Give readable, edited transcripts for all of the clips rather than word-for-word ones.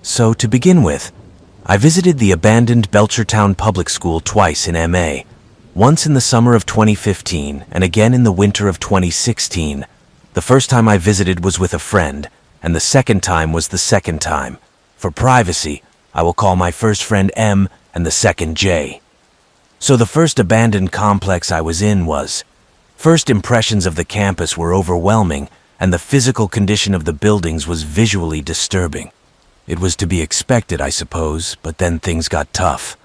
So, to begin with, I visited the abandoned Belchertown Public School twice in MA, once in the summer of 2015 and again in the winter of 2016. The first time I visited was with a friend, and the second time was the second time. For privacy, I will call my first friend M and the second J. So the first abandoned complex I was in was. First impressions of the campus were overwhelming, and the physical condition of the buildings was visually disturbing. It was to be expected, I suppose, but then things got tough.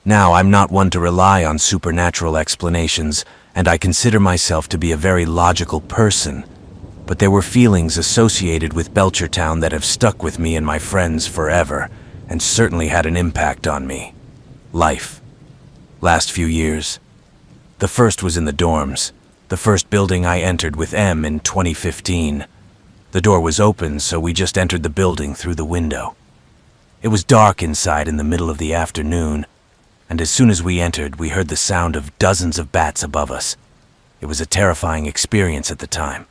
Now, I'm not one to rely on supernatural explanations, and I consider myself to be a very logical person. But there were feelings associated with Belchertown that have stuck with me and my friends forever, and certainly had an impact on me. Life. Last few years. The first was in the dorms, the first building I entered with M in 2015. The door was open, so we just entered the building through the window. It was dark inside in the middle of the afternoon, and as soon as we entered, we heard the sound of dozens of bats above us. It was a terrifying experience at the time.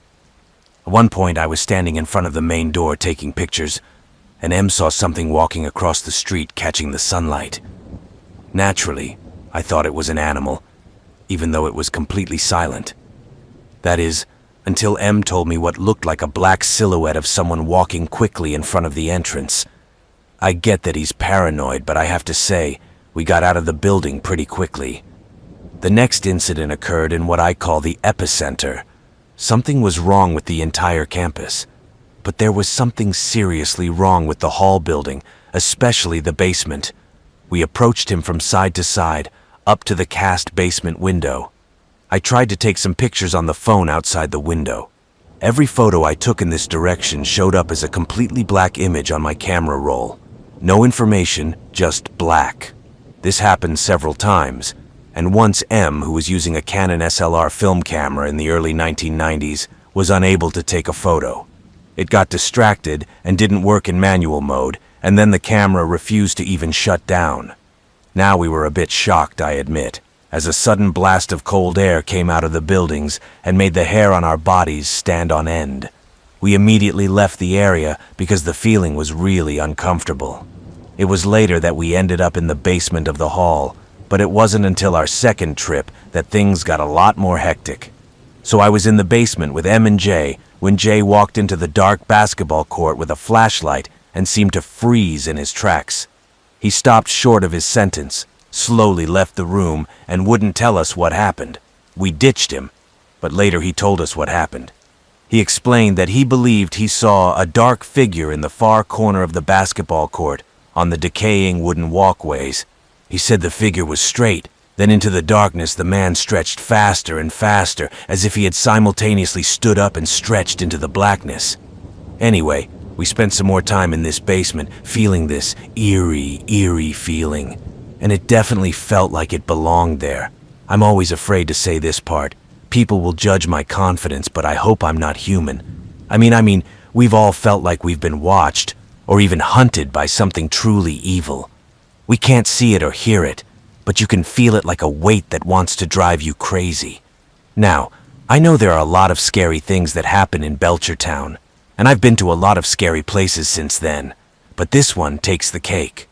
At one point, I was standing in front of the main door taking pictures, and M saw something walking across the street catching the sunlight. Naturally, I thought it was an animal, even though it was completely silent. That is, until M told me what looked like a black silhouette of someone walking quickly in front of the entrance. I get that he's paranoid, but I have to say, we got out of the building pretty quickly. The next incident occurred in what I call the epicenter. Something was wrong with the entire campus. But there was something seriously wrong with the hall building, especially the basement. We approached him from side to side, up to the cast basement window. I tried to take some pictures on the phone outside the window. Every photo I took in this direction showed up as a completely black image on my camera roll. No information, just black. This happened several times, and once M, who was using a Canon SLR film camera in the early 1990s, was unable to take a photo. It got distracted and didn't work in manual mode, and then the camera refused to even shut down. Now we were a bit shocked, I admit, as a sudden blast of cold air came out of the buildings and made the hair on our bodies stand on end. We immediately left the area because the feeling was really uncomfortable. It was later that we ended up in the basement of the hall, but it wasn't until our second trip that things got a lot more hectic. So I was in the basement with M and J when Jay walked into the dark basketball court with a flashlight and seemed to freeze in his tracks. He stopped short of his sentence, slowly left the room, and wouldn't tell us what happened. We ditched him, but later he told us what happened. He explained that he believed he saw a dark figure in the far corner of the basketball court on the decaying wooden walkways. He said the figure was straight, then into the darkness the man stretched faster and faster, as if he had simultaneously stood up and stretched into the blackness. Anyway, we spent some more time in this basement, feeling this eerie feeling. And it definitely felt like it belonged there. I'm always afraid to say this part. People will judge my confidence, but I hope I'm not human. I mean, we've all felt like we've been watched, or even hunted by something truly evil. We can't see it or hear it, but you can feel it like a weight that wants to drive you crazy. Now, I know there are a lot of scary things that happen in Belchertown, and I've been to a lot of scary places since then, but this one takes the cake.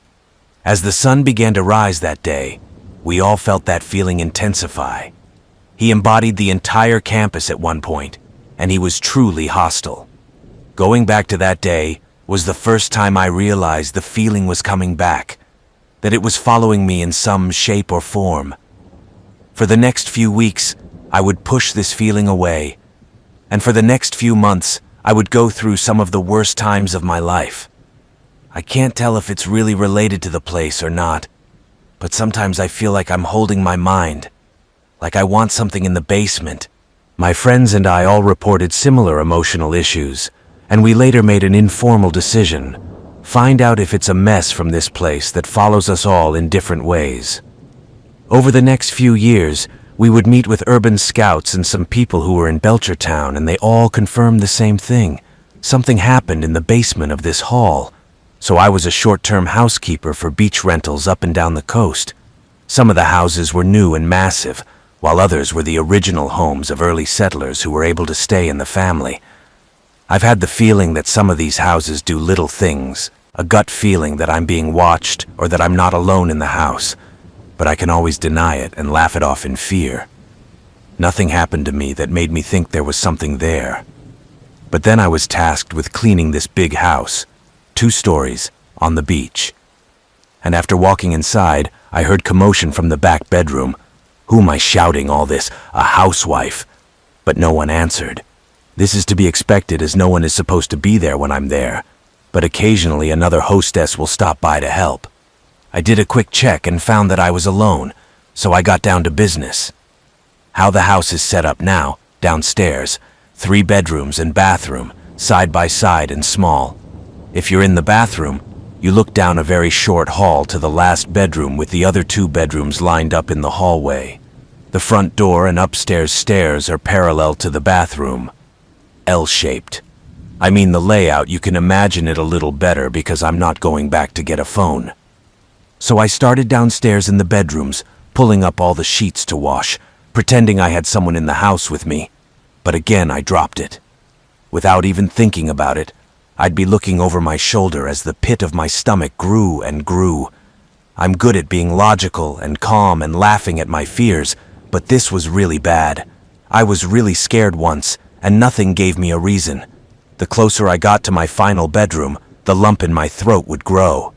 As the sun began to rise that day, we all felt that feeling intensify. He embodied the entire campus at one point, and he was truly hostile. Going back to that day was the first time I realized the feeling was coming back, that it was following me in some shape or form. For the next few weeks, I would push this feeling away, and for the next few months, I would go through some of the worst times of my life. I can't tell if it's really related to the place or not, but sometimes I feel like I'm holding my mind, like I want something in the basement. My friends and I all reported similar emotional issues, and we later made an informal decision: find out if it's a mess from this place that follows us all in different ways. Over the next few years, we would meet with urban scouts and some people who were in Belchertown, and they all confirmed the same thing. Something happened in the basement of this hall. So I was a short-term housekeeper for beach rentals up and down the coast. Some of the houses were new and massive, while others were the original homes of early settlers who were able to stay in the family. I've had the feeling that some of these houses do little things, a gut feeling that I'm being watched or that I'm not alone in the house, but I can always deny it and laugh it off in fear. Nothing happened to me that made me think there was something there. But then I was tasked with cleaning this big house, 2 stories, on the beach. And after walking inside, I heard commotion from the back bedroom. Who am I shouting all this? A housewife. But no one answered. This is to be expected as no one is supposed to be there when I'm there. But occasionally another hostess will stop by to help. I did a quick check and found that I was alone, so I got down to business. How the house is set up now, downstairs, 3 bedrooms and bathroom, side by side and small. If you're in the bathroom, you look down a very short hall to the last bedroom with the other 2 bedrooms lined up in the hallway. The front door and upstairs stairs are parallel to the bathroom. L-shaped. I mean the layout, you can imagine it a little better because I'm not going back to get a phone. So I started downstairs in the bedrooms, pulling up all the sheets to wash, pretending I had someone in the house with me. But again, I dropped it. Without even thinking about it, I'd be looking over my shoulder as the pit of my stomach grew and grew. I'm good at being logical and calm and laughing at my fears, but this was really bad. I was really scared once, and nothing gave me a reason. The closer I got to my final bedroom, the lump in my throat would grow.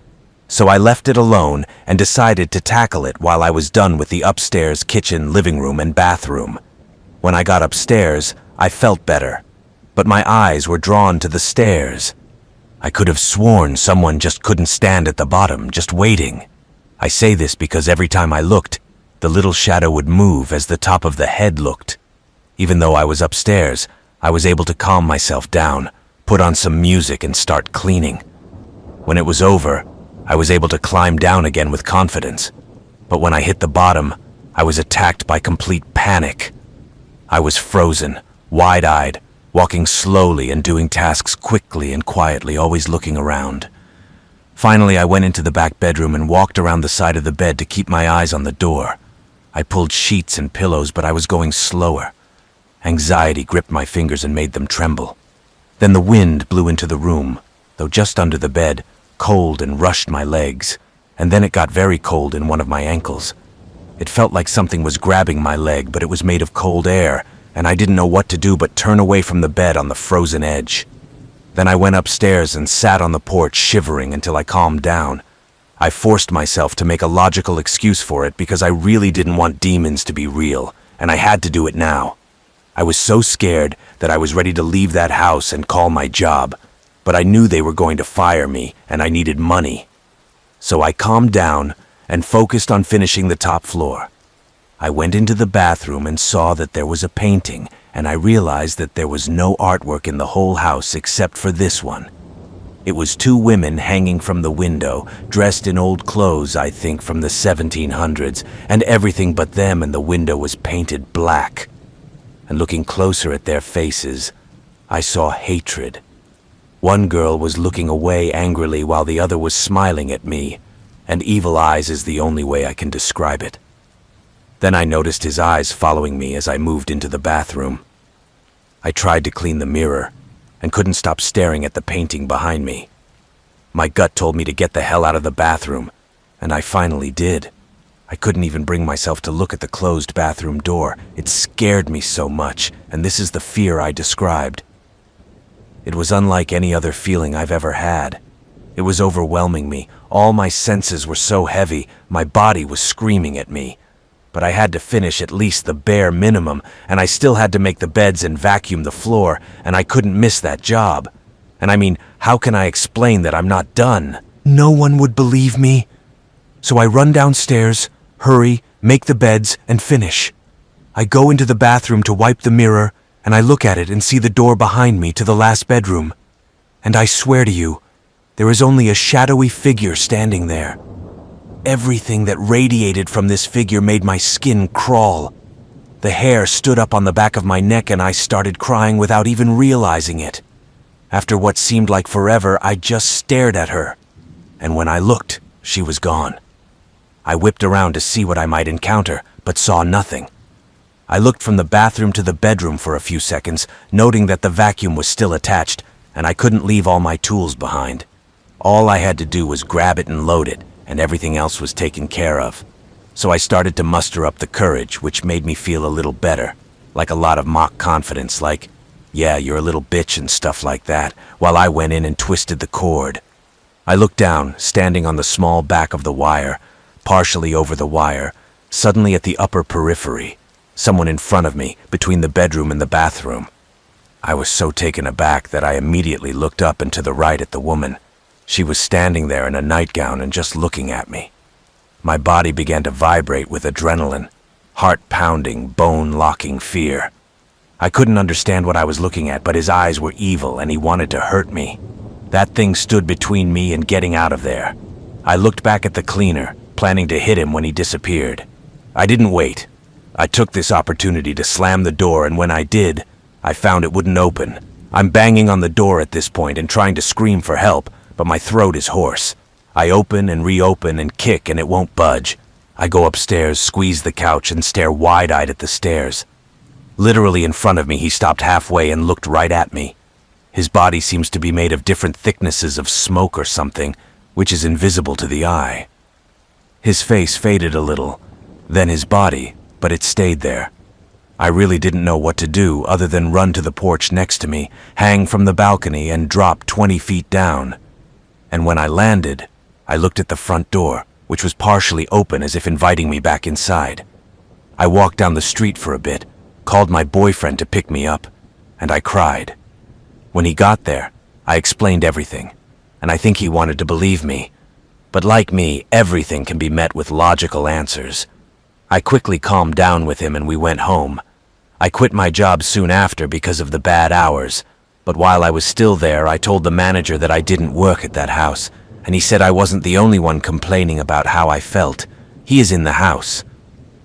So I left it alone and decided to tackle it while I was done with the upstairs kitchen, living room, and bathroom. When I got upstairs, I felt better, but my eyes were drawn to the stairs. I could have sworn someone just couldn't stand at the bottom, just waiting. I say this because every time I looked, the little shadow would move as the top of the head looked. Even though I was upstairs, I was able to calm myself down, put on some music, and start cleaning. When it was over, I was able to climb down again with confidence. But when I hit the bottom, I was attacked by complete panic. I was frozen, wide-eyed, walking slowly and doing tasks quickly and quietly, always looking around. Finally, I went into the back bedroom and walked around the side of the bed to keep my eyes on the door. I pulled sheets and pillows, but I was going slower. Anxiety gripped my fingers and made them tremble. Then the wind blew into the room, though just under the bed, cold, and rushed my legs. And then it got very cold in one of my ankles. It felt like something was grabbing my leg, but it was made of cold air, and I didn't know what to do but turn away from the bed on the frozen edge. Then I went upstairs and sat on the porch shivering until I calmed down. I forced myself to make a logical excuse for it because I really didn't want demons to be real, and I had to do it now. I was so scared that I was ready to leave that house and call my job, but I knew they were going to fire me and I needed money. So I calmed down and focused on finishing the top floor. I went into the bathroom and saw that there was a painting, and I realized that there was no artwork in the whole house except for this one. It was 2 women hanging from the window, dressed in old clothes, I think from the 1700s, and everything but them and the window was painted black. And looking closer at their faces, I saw hatred. One girl was looking away angrily while the other was smiling at me, and evil eyes is the only way I can describe it. Then I noticed his eyes following me as I moved into the bathroom. I tried to clean the mirror and couldn't stop staring at the painting behind me. My gut told me to get the hell out of the bathroom, and I finally did. I couldn't even bring myself to look at the closed bathroom door. It scared me so much, and this is the fear I described. It was unlike any other feeling I've ever had. It was overwhelming me. All my senses were so heavy, my body was screaming at me. But I had to finish at least the bare minimum, and I still had to make the beds and vacuum the floor, and I couldn't miss that job. And I mean, how can I explain that I'm not done? No one would believe me. So I run downstairs, hurry, make the beds, and finish. I go into the bathroom to wipe the mirror, and I look at it and see the door behind me to the last bedroom. And I swear to you, there is only a shadowy figure standing there. Everything that radiated from this figure made my skin crawl. The hair stood up on the back of my neck and I started crying without even realizing it. After what seemed like forever, I just stared at her. And when I looked, she was gone. I whipped around to see what I might encounter, but saw nothing. I looked from the bathroom to the bedroom for a few seconds, noting that the vacuum was still attached, and I couldn't leave all my tools behind. All I had to do was grab it and load it, and everything else was taken care of. So I started to muster up the courage, which made me feel a little better, like a lot of mock confidence, like, yeah, you're a little bitch and stuff like that, while I went in and twisted the cord. I looked down, standing on the small back of the wire, partially over the wire, suddenly at the upper periphery, someone in front of me, between the bedroom and the bathroom. I was so taken aback that I immediately looked up and to the right at the woman. She was standing there in a nightgown and just looking at me. My body began to vibrate with adrenaline, heart-pounding, bone-locking fear. I couldn't understand what I was looking at, but his eyes were evil and he wanted to hurt me. That thing stood between me and getting out of there. I looked back at the cleaner, planning to hit him when he disappeared. I didn't wait. I took this opportunity to slam the door, and when I did, I found it wouldn't open. I'm banging on the door at this point and trying to scream for help, but my throat is hoarse. I open and reopen and kick and it won't budge. I go upstairs, squeeze the couch, and stare wide-eyed at the stairs. Literally in front of me, he stopped halfway and looked right at me. His body seems to be made of different thicknesses of smoke or something, which is invisible to the eye. His face faded a little, then his body, but it stayed there. I really didn't know what to do other than run to the porch next to me, hang from the balcony, and drop 20 feet down. And when I landed, I looked at the front door, which was partially open as if inviting me back inside. I walked down the street for a bit, called my boyfriend to pick me up, and I cried. When he got there, I explained everything, and I think he wanted to believe me. But like me, everything can be met with logical answers. I quickly calmed down with him and we went home. I quit my job soon after because of the bad hours, but while I was still there, I told the manager that I didn't work at that house, and he said I wasn't the only one complaining about how I felt. He is in the house.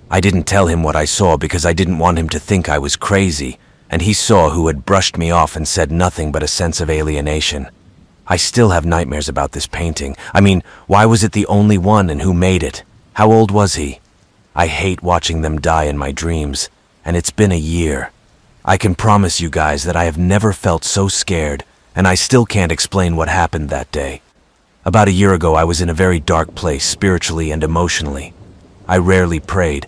I didn't tell him what I saw because I didn't want him to think I was crazy, and he saw who had brushed me off and said nothing but a sense of alienation. I still have nightmares about this painting. I mean, why was it the only one and who made it? How old was he? I hate watching them die in my dreams, and it's been a year. I can promise you guys that I have never felt so scared, and I still can't explain what happened that day. About a year ago, I was in a very dark place spiritually and emotionally. I rarely prayed,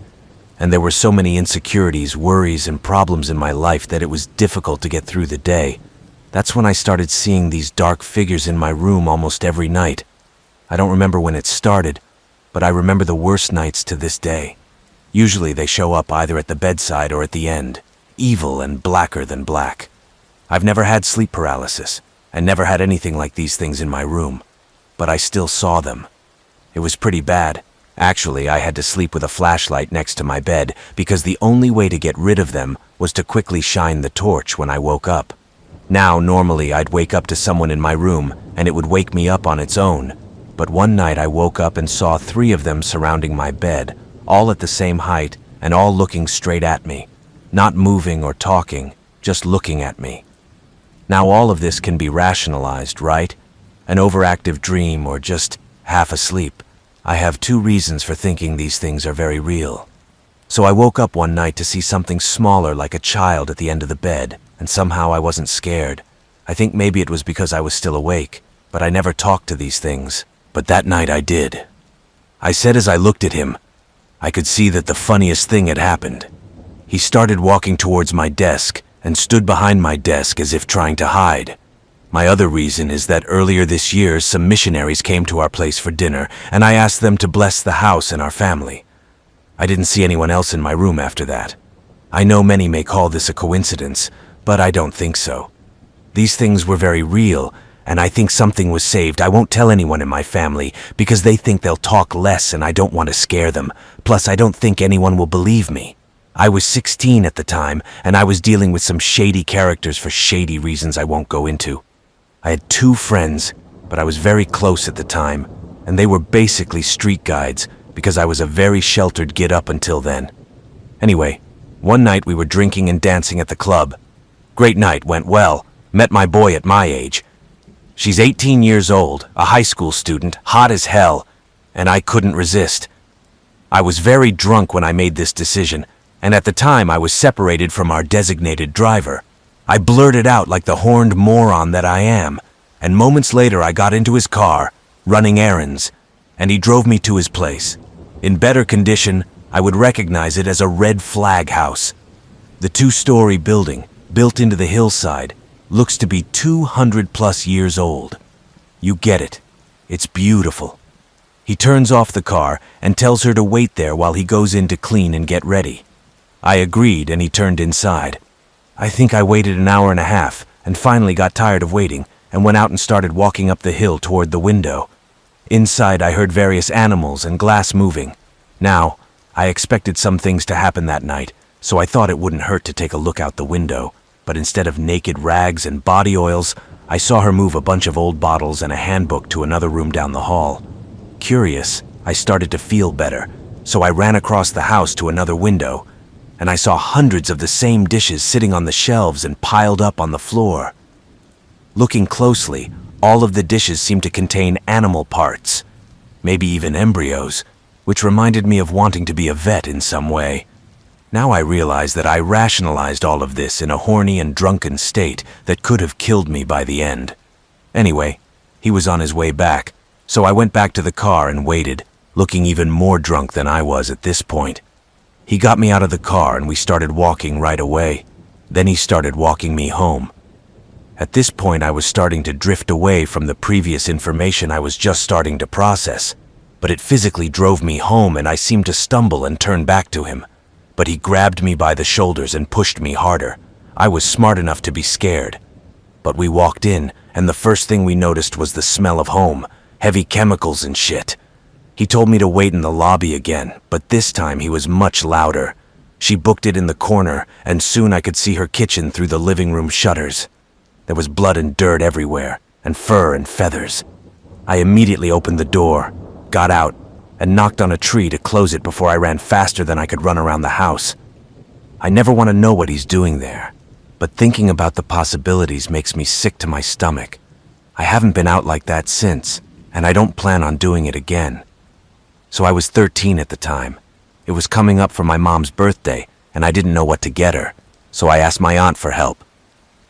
and there were so many insecurities, worries, and problems in my life that it was difficult to get through the day. That's when I started seeing these dark figures in my room almost every night. I don't remember when it started, but I remember the worst nights to this day. Usually they show up either at the bedside or at the end, evil and blacker than black. I've never had sleep paralysis, and never had anything like these things in my room, but I still saw them. It was pretty bad. Actually, I had to sleep with a flashlight next to my bed because the only way to get rid of them was to quickly shine the torch when I woke up. Now, normally I'd wake up to someone in my room and it would wake me up on its own, but one night I woke up and saw 3 of them surrounding my bed, all at the same height and all looking straight at me, not moving or talking, just looking at me. Now all of this can be rationalized, right? An overactive dream or just half asleep. I have 2 reasons for thinking these things are very real. So I woke up one night to see something smaller like a child at the end of the bed, and somehow I wasn't scared. I think maybe it was because I was still awake, but I never talked to these things. But that night I did. I said as I looked at him, I could see that the funniest thing had happened. He started walking towards my desk and stood behind my desk as if trying to hide. My other reason is that earlier this year, some missionaries came to our place for dinner, and I asked them to bless the house and our family. I didn't see anyone else in my room after that. I know many may call this a coincidence, but I don't think so. These things were very real, and I think something was saved. I won't tell anyone in my family because they think they'll talk less and I don't want to scare them. Plus, I don't think anyone will believe me. I was 16 at the time, and I was dealing with some shady characters for shady reasons I won't go into. I had 2 friends, but I was very close at the time, and they were basically street guides because I was a very sheltered kid up until then. Anyway, one night we were drinking and dancing at the club. Great night, went well. Met my boy at my age. She's 18 years old, a high school student, hot as hell, and I couldn't resist. I was very drunk when I made this decision, and at the time I was separated from our designated driver. I blurted out like the horned moron that I am. and moments later I got into his car, running errands, and he drove me to his place. In better condition, I would recognize it as a red flag house. The 2-story building, built into the hillside, looks to be 200 plus years old. You get it. It's beautiful. He turns off the car and tells her to wait there while he goes in to clean and get ready. I agreed and he turned inside. I think I waited an hour and a half and finally got tired of waiting and went out and started walking up the hill toward the window. Inside I heard various animals and glass moving. Now, I expected some things to happen that night, so I thought it wouldn't hurt to take a look out the window, but instead of naked rags and body oils, I saw her move a bunch of old bottles and a handbook to another room down the hall. Curious, I started to feel better, so I ran across the house to another window, and I saw hundreds of the same dishes sitting on the shelves and piled up on the floor. Looking closely, all of the dishes seemed to contain animal parts, maybe even embryos, which reminded me of wanting to be a vet in some way. Now I realize that I rationalized all of this in a horny and drunken state that could have killed me by the end. Anyway, he was on his way back, so I went back to the car and waited, looking even more drunk than I was at this point. He got me out of the car and we started walking right away. Then he started walking me home. At this point, I was starting to drift away from the previous information I was just starting to process, but it physically drove me home and I seemed to stumble and turn back to him. But he grabbed me by the shoulders and pushed me harder. I was smart enough to be scared. But we walked in, and the first thing we noticed was the smell of home, heavy chemicals and shit. He told me to wait in the lobby again, but this time he was much louder. She booked it in the corner, and soon I could see her kitchen through the living room shutters. There was blood and dirt everywhere, and fur and feathers. I immediately opened the door, got out, and knocked on a tree to close it before I ran faster than I could run around the house. I never want to know what he's doing there, but thinking about the possibilities makes me sick to my stomach. I haven't been out like that since, and I don't plan on doing it again. So I was 13 at the time. It was coming up for my mom's birthday, and I didn't know what to get her, so I asked my aunt for help.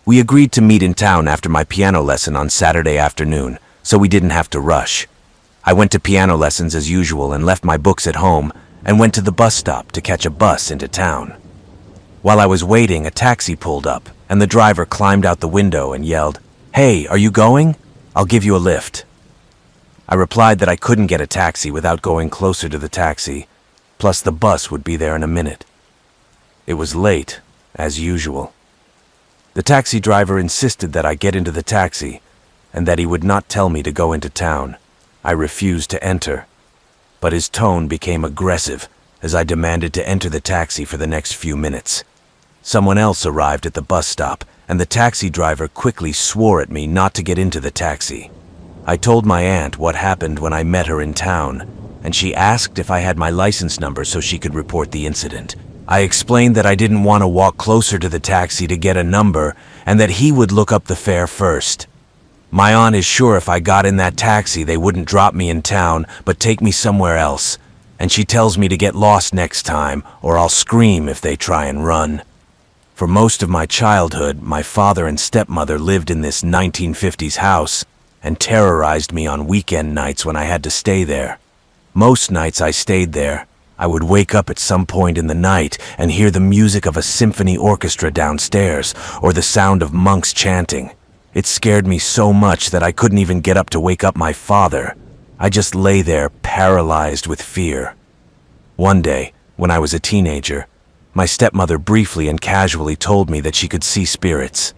We agreed to meet in town after my piano lesson on Saturday afternoon, so we didn't have to rush. I went to piano lessons as usual and left my books at home and went to the bus stop to catch a bus into town. While I was waiting, a taxi pulled up, and the driver climbed out the window and yelled, "Hey, are you going? I'll give you a lift." I replied that I couldn't get a taxi without going closer to the taxi, plus the bus would be there in a minute. It was late, as usual. The taxi driver insisted that I get into the taxi, and that he would not tell me to go into town. I refused to enter, but his tone became aggressive as I demanded to enter the taxi for the next few minutes. Someone else arrived at the bus stop, and the taxi driver quickly swore at me not to get into the taxi. I told my aunt what happened when I met her in town, and she asked if I had my license number so she could report the incident. I explained that I didn't want to walk closer to the taxi to get a number, and that he would look up the fare first. My aunt is sure if I got in that taxi, they wouldn't drop me in town, but take me somewhere else. And she tells me to get lost next time, or I'll scream if they try and run. For most of my childhood, my father and stepmother lived in this 1950s house and terrorized me on weekend nights when I had to stay there. Most nights I stayed there, I would wake up at some point in the night and hear the music of a symphony orchestra downstairs, or the sound of monks chanting. It scared me so much that I couldn't even get up to wake up my father. I just lay there, paralyzed with fear. One day, when I was a teenager, my stepmother briefly and casually told me that she could see spirits.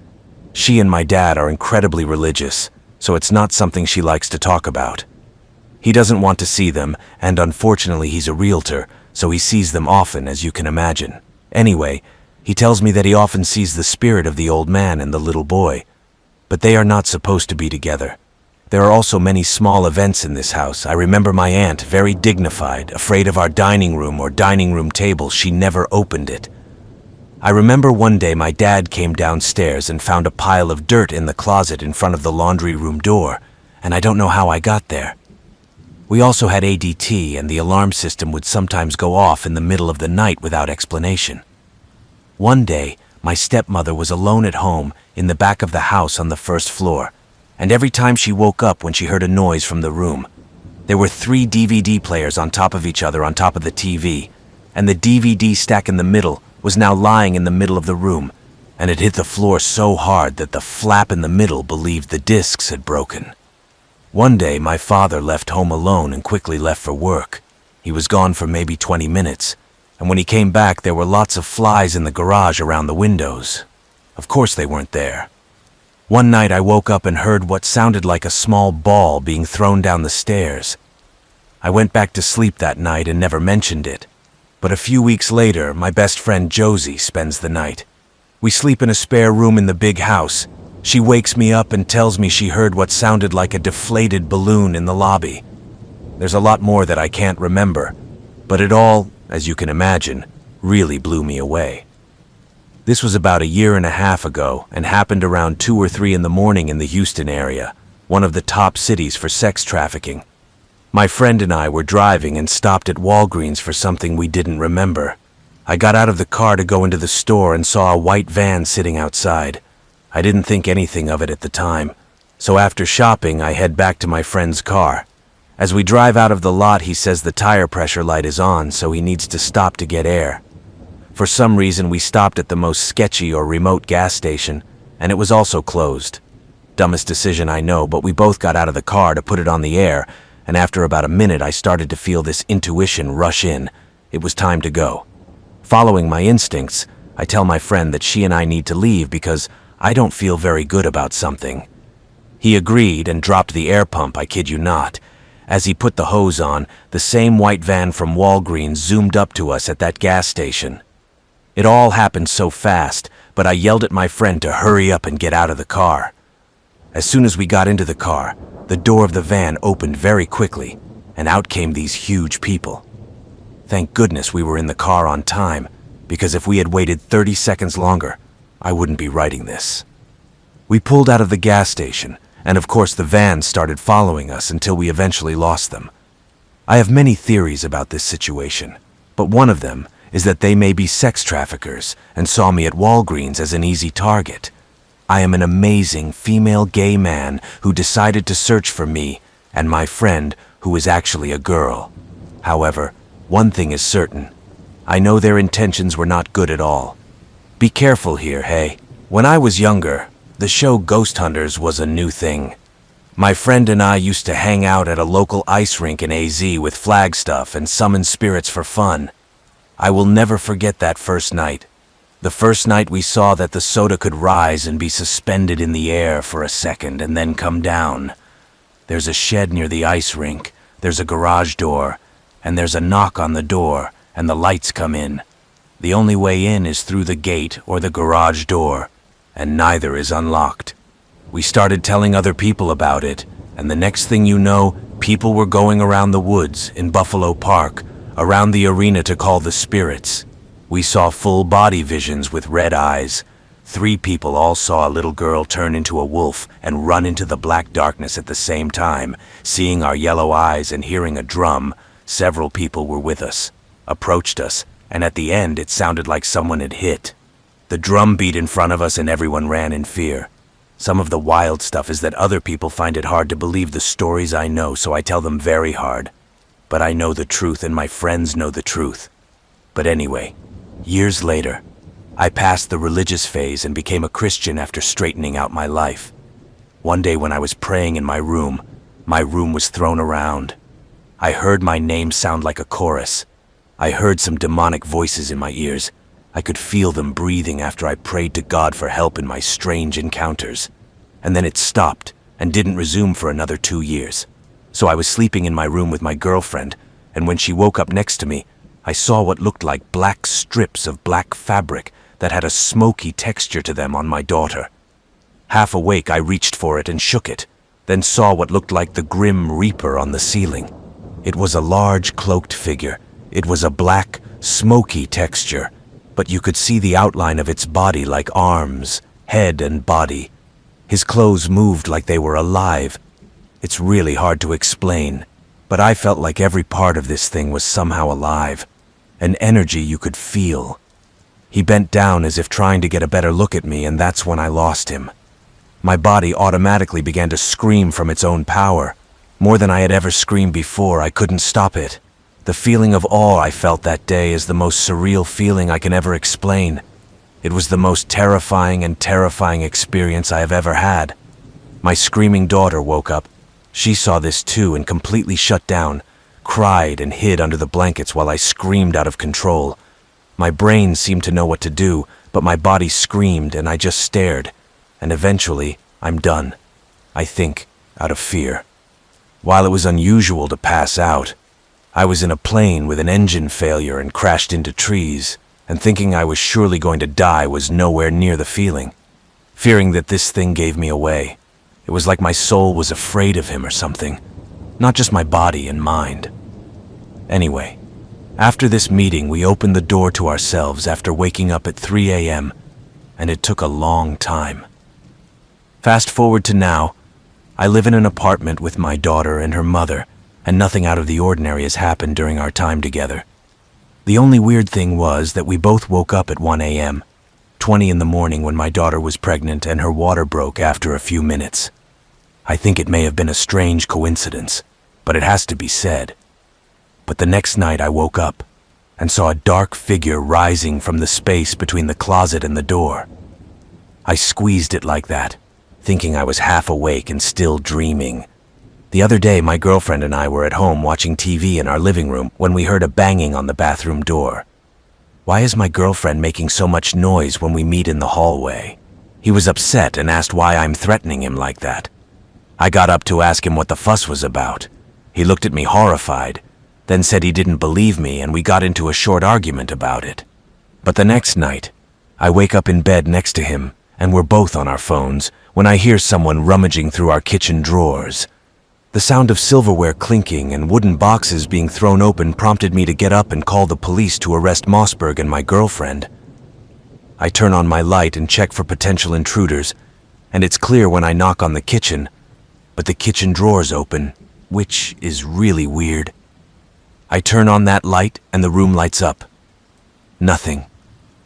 She and my dad are incredibly religious, so it's not something she likes to talk about. He doesn't want to see them, and unfortunately he's a realtor, so he sees them often, as you can imagine. Anyway, he tells me that he often sees the spirit of the old man and the little boy, but they are not supposed to be together. There are also many small events in this house. I remember my aunt, very dignified, afraid of our dining room or dining room table. She never opened it. I remember one day my dad came downstairs and found a pile of dirt in the closet in front of the laundry room door, and I don't know how I got there. We also had ADT, and the alarm system would sometimes go off in the middle of the night without explanation. One day, my stepmother was alone at home in the back of the house on the first floor, and every time she woke up when she heard a noise from the room. There were 3 DVD players on top of each other on top of the TV, and the DVD stack in the middle was now lying in the middle of the room, and it hit the floor so hard that the flap in the middle believed the discs had broken. One day, my father left home alone and quickly left for work. He was gone for maybe 20 minutes, and when he came back, there were lots of flies in the garage around the windows. Of course they weren't there. One night I woke up and heard what sounded like a small ball being thrown down the stairs. I went back to sleep that night and never mentioned it. But a few weeks later, my best friend Josie spends the night. We sleep in a spare room in the big house. She wakes me up and tells me she heard what sounded like a deflated balloon in the lobby. There's a lot more that I can't remember, but it all, as you can imagine, really blew me away. This was about 1.5 years ago and happened around 2 or 3 in the morning in the Houston area, one of the top cities for sex trafficking. My friend and I were driving and stopped at Walgreens for something we didn't remember. I got out of the car to go into the store and saw a white van sitting outside. I didn't think anything of it at the time, so after shopping, I head back to my friend's car. As we drive out of the lot, he says the tire pressure light is on, so he needs to stop to get air. For some reason, we stopped at the most sketchy or remote gas station, and it was also closed. Dumbest decision I know, but we both got out of the car to put it on the air, and after about a minute, I started to feel this intuition rush in. It was time to go. Following my instincts, I tell my friend that she and I need to leave because I don't feel very good about something. He agreed and dropped the air pump, I kid you not. As he put the hose on, the same white van from Walgreens zoomed up to us at that gas station. It all happened so fast, but I yelled at my friend to hurry up and get out of the car. As soon as we got into the car, the door of the van opened very quickly, and out came these huge people. Thank goodness we were in the car on time, because if we had waited 30 seconds longer, I wouldn't be writing this. We pulled out of the gas station, and of course the van started following us until we eventually lost them. I have many theories about this situation, but one of them is that they may be sex traffickers and saw me at Walgreens as an easy target. I am an amazing female gay man who decided to search for me and my friend who is actually a girl. However, one thing is certain. I know their intentions were not good at all. Be careful here, hey. When I was younger, the show Ghost Hunters was a new thing. My friend and I used to hang out at a local ice rink in AZ with Flagstuff and summon spirits for fun. I will never forget that first night. The first night we saw that the soda could rise and be suspended in the air for a second and then come down. There's a shed near the ice rink, there's a garage door, and there's a knock on the door, and the lights come in. The only way in is through the gate or the garage door, and neither is unlocked. We started telling other people about it, and the next thing you know, people were going around the woods in Buffalo Park, around the arena to call the spirits. We saw full body visions with red eyes. 3 people all saw a little girl turn into a wolf and run into the black darkness at the same time. Seeing our yellow eyes and hearing a drum, several people were with us, approached us, and at the end it sounded like someone had hit. The drum beat in front of us and everyone ran in fear. Some of the wild stuff is that other people find it hard to believe the stories I know, so I tell them very hard. But I know the truth and my friends know the truth. But anyway, years later, I passed the religious phase and became a Christian after straightening out my life. One day when I was praying in my room was thrown around. I heard my name sound like a chorus. I heard some demonic voices in my ears. I could feel them breathing after I prayed to God for help in my strange encounters. And then it stopped and didn't resume for another 2 years. So I was sleeping in my room with my girlfriend, and when she woke up next to me, I saw what looked like black strips of black fabric that had a smoky texture to them on my daughter. Half awake, I reached for it and shook it, then saw what looked like the Grim Reaper on the ceiling. It was a large cloaked figure. It was a black, smoky texture, but you could see the outline of its body like arms, head and body. His clothes moved like they were alive. It's really hard to explain, but I felt like every part of this thing was somehow alive, an energy you could feel. He bent down as if trying to get a better look at me, and that's when I lost him. My body automatically began to scream from its own power. More than I had ever screamed before, I couldn't stop it. The feeling of awe I felt that day is the most surreal feeling I can ever explain. It was the most terrifying experience I have ever had. My screaming daughter woke up. She saw this too and completely shut down, cried and hid under the blankets while I screamed out of control. My brain seemed to know what to do, but my body screamed and I just stared. And eventually, I'm done. I think, out of fear. While it was unusual to pass out, I was in a plane with an engine failure and crashed into trees, and thinking I was surely going to die was nowhere near the feeling. Fearing that this thing gave me away. It was like my soul was afraid of him or something, not just my body and mind. Anyway, after this meeting, we opened the door to ourselves after waking up at 3 a.m., and it took a long time. Fast forward to now, I live in an apartment with my daughter and her mother, and nothing out of the ordinary has happened during our time together. The only weird thing was that we both woke up at 1 a.m., 20 in the morning when my daughter was pregnant and her water broke after a few minutes. I think it may have been a strange coincidence, but it has to be said. But the next night I woke up and saw a dark figure rising from the space between the closet and the door. I squeezed it like that, thinking I was half awake and still dreaming. The other day, my girlfriend and I were at home watching TV in our living room when we heard a banging on the bathroom door. Why is my girlfriend making so much noise when we meet in the hallway? He was upset and asked why I'm threatening him like that. I got up to ask him what the fuss was about. He looked at me horrified, then said he didn't believe me, and we got into a short argument about it. But the next night, I wake up in bed next to him, and we're both on our phones, when I hear someone rummaging through our kitchen drawers. The sound of silverware clinking and wooden boxes being thrown open prompted me to get up and call the police to arrest Mossberg and my girlfriend. I turn on my light and check for potential intruders, and it's clear when I knock on the kitchen, but the kitchen drawer's open, which is really weird. I turn on that light and the room lights up. Nothing.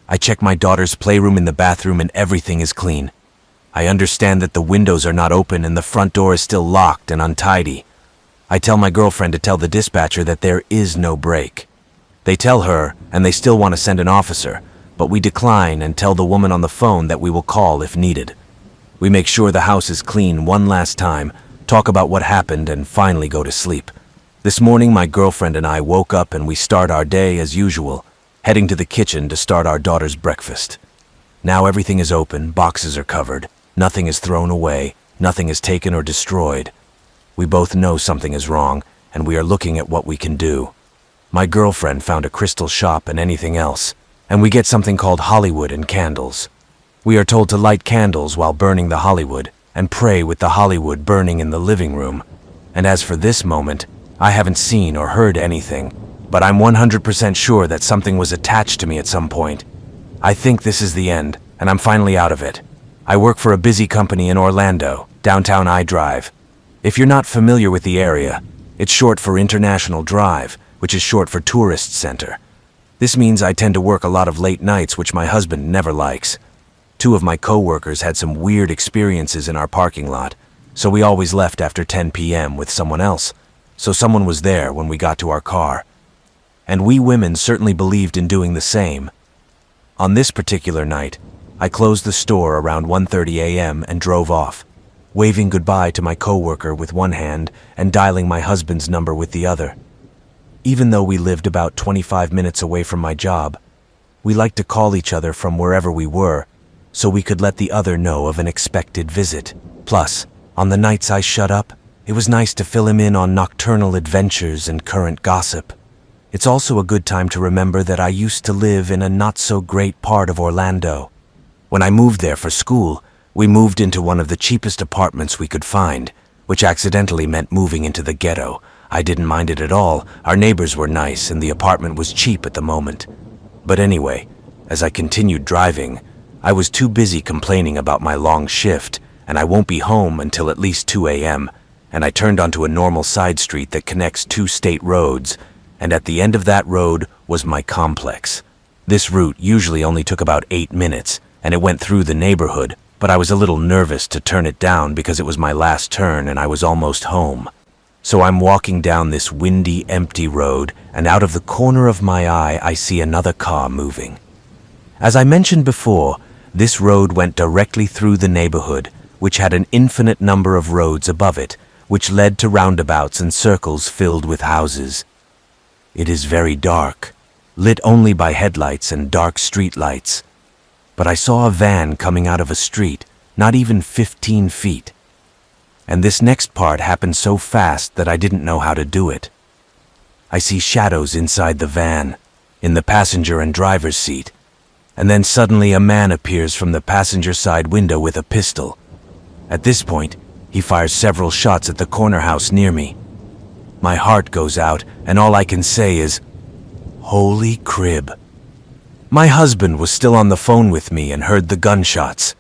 I check my daughter's playroom in the bathroom and everything is clean. I understand that the windows are not open and the front door is still locked and untidy. I tell my girlfriend to tell the dispatcher that there is no break. They tell her, and they still want to send an officer, but we decline and tell the woman on the phone that we will call if needed. We make sure the house is clean one last time, talk about what happened, and finally go to sleep. This morning, my girlfriend and I woke up and we start our day as usual, heading to the kitchen to start our daughter's breakfast. Now everything is open, boxes are covered, nothing is thrown away, nothing is taken or destroyed. We both know something is wrong, and we are looking at what we can do. My girlfriend found a crystal shop and anything else, and we get something called Hollywood and candles. We are told to light candles while burning the Hollywood, and pray with the Hollywood burning in the living room. And as for this moment, I haven't seen or heard anything, but I'm 100% sure that something was attached to me at some point. I think this is the end, and I'm finally out of it. I work for a busy company in Orlando, downtown I-Drive. If you're not familiar with the area, it's short for International Drive, which is short for Tourist Center. This means I tend to work a lot of late nights, which my husband never likes. 2 of my co-workers had some weird experiences in our parking lot, so we always left after 10 p.m. with someone else, so someone was there when we got to our car. And we women certainly believed in doing the same. On this particular night, I closed the store around 1:30 a.m. and drove off, waving goodbye to my coworker with one hand and dialing my husband's number with the other. Even though we lived about 25 minutes away from my job, we liked to call each other from wherever we were, so we could let the other know of an expected visit. Plus, on the nights I shut up, it was nice to fill him in on nocturnal adventures and current gossip. It's also a good time to remember that I used to live in a not-so-great part of Orlando. When I moved there for school, we moved into one of the cheapest apartments we could find, which accidentally meant moving into the ghetto. I didn't mind it at all. Our neighbors were nice and the apartment was cheap at the moment. But anyway, as I continued driving, I was too busy complaining about my long shift, and I won't be home until at least 2 a.m., and I turned onto a normal side street that connects 2 state roads, and at the end of that road was my complex. This route usually only took about 8 minutes, and it went through the neighborhood, but I was a little nervous to turn it down because it was my last turn and I was almost home. So I'm walking down this windy, empty road, and out of the corner of my eye, I see another car moving. As I mentioned before, this road went directly through the neighborhood, which had an infinite number of roads above it, which led to roundabouts and circles filled with houses. It is very dark, lit only by headlights and dark street lights. But I saw a van coming out of a street, not even 15 feet. And this next part happened so fast that I didn't know how to do it. I see shadows inside the van, in the passenger and driver's seat, and then suddenly a man appears from the passenger side window with a pistol. At this point, he fires several shots at the corner house near me. My heart goes out, and all I can say is, "Holy crib." My husband was still on the phone with me and heard the gunshots.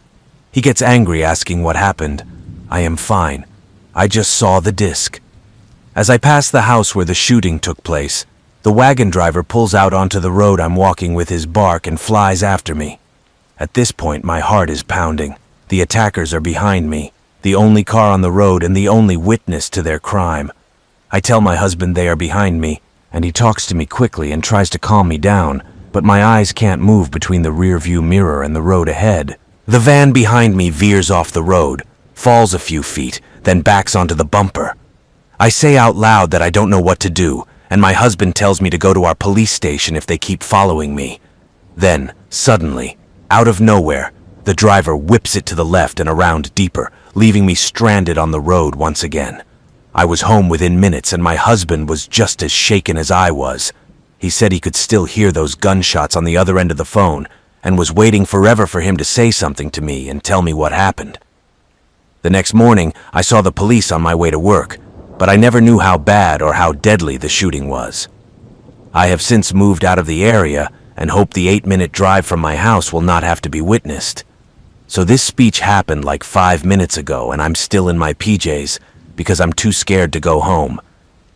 He gets angry asking what happened. I am fine. I just saw the disc. As I pass the house where the shooting took place, the wagon driver pulls out onto the road I'm walking with his bark and flies after me. At this point, my heart is pounding. The attackers are behind me, the only car on the road and the only witness to their crime. I tell my husband they are behind me, and he talks to me quickly and tries to calm me down, but my eyes can't move between the rear-view mirror and the road ahead. The van behind me veers off the road, falls a few feet, then backs onto the bumper. I say out loud that I don't know what to do, and my husband tells me to go to our police station if they keep following me. Then, suddenly, out of nowhere, the driver whips it to the left and around deeper, leaving me stranded on the road once again. I was home within minutes, and my husband was just as shaken as I was. He said he could still hear those gunshots on the other end of the phone, and was waiting forever for him to say something to me and tell me what happened. The next morning, I saw the police on my way to work, but I never knew how bad or how deadly the shooting was. I have since moved out of the area and hope the 8-minute drive from my house will not have to be witnessed. So this speech happened like 5 minutes ago, and I'm still in my PJs because I'm too scared to go home.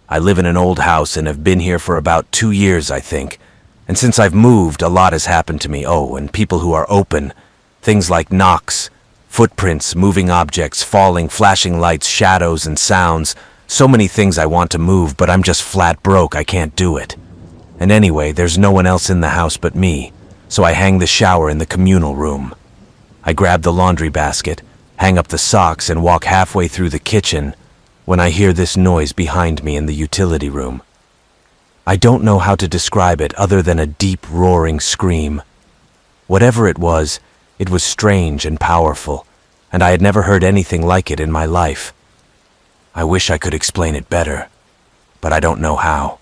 I live in an old house and have been here for about 2 years, I think. And since I've moved, a lot has happened to me. Oh, and people who are open. Things like knocks, footprints, moving objects, falling, flashing lights, shadows, and sounds. So many things I want to move, but I'm just flat broke. I can't do it. And anyway, there's no one else in the house but me, so I hang the shower in the communal room. I grab the laundry basket, hang up the socks, and walk halfway through the kitchen when I hear this noise behind me in the utility room. I don't know how to describe it other than a deep, roaring scream. Whatever it was strange and powerful, and I had never heard anything like it in my life. I wish I could explain it better, but I don't know how.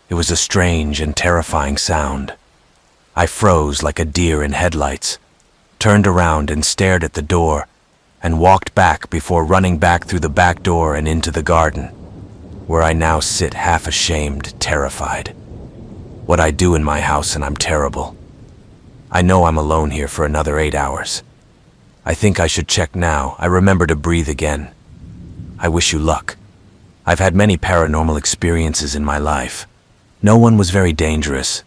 It was a strange and terrifying sound. I froze like a deer in headlights, turned around and stared at the door, and walked back before running back through the back door and into the garden, where I now sit half ashamed, terrified. What I do in my house, and I'm terrible. I know I'm alone here for another 8 hours. I think I should check now. I remember to breathe again. I wish you luck. I've had many paranormal experiences in my life. No one was very dangerous.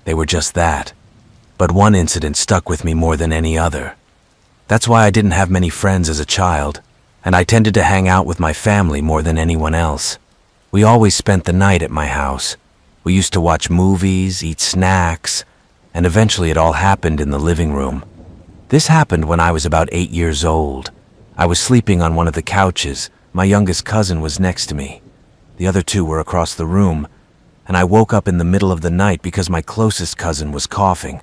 They were just that. But one incident stuck with me more than any other. That's why I didn't have many friends as a child, and I tended to hang out with my family more than anyone else. We always spent the night at my house. We used to watch movies, eat snacks, and eventually it all happened in the living room. This happened when I was about 8 years old. I was sleeping on one of the couches. My youngest cousin was next to me. The other two were across the room, and I woke up in the middle of the night because my closest cousin was coughing,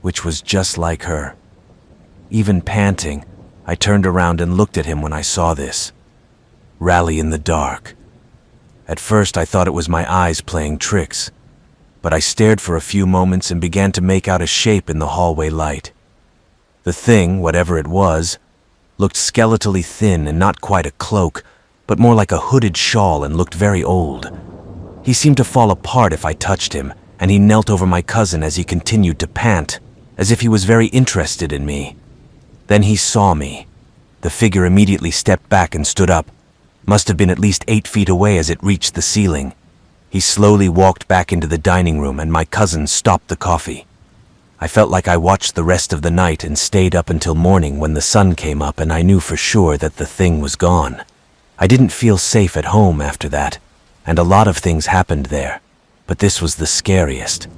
which was just like her. Even panting, I turned around and looked at him when I saw this. Rally in the dark. At first I thought it was my eyes playing tricks, but I stared for a few moments and began to make out a shape in the hallway light. The thing, whatever it was, looked skeletally thin and not quite a cloak, but more like a hooded shawl and looked very old. He seemed to fall apart if I touched him, and he knelt over my cousin as he continued to pant, as if he was very interested in me. Then he saw me. The figure immediately stepped back and stood up. Must have been at least 8 feet away as it reached the ceiling. He slowly walked back into the dining room, and my cousin stopped the coffee. I felt like I watched the rest of the night and stayed up until morning when the sun came up, and I knew for sure that the thing was gone. I didn't feel safe at home after that, and a lot of things happened there, but this was the scariest.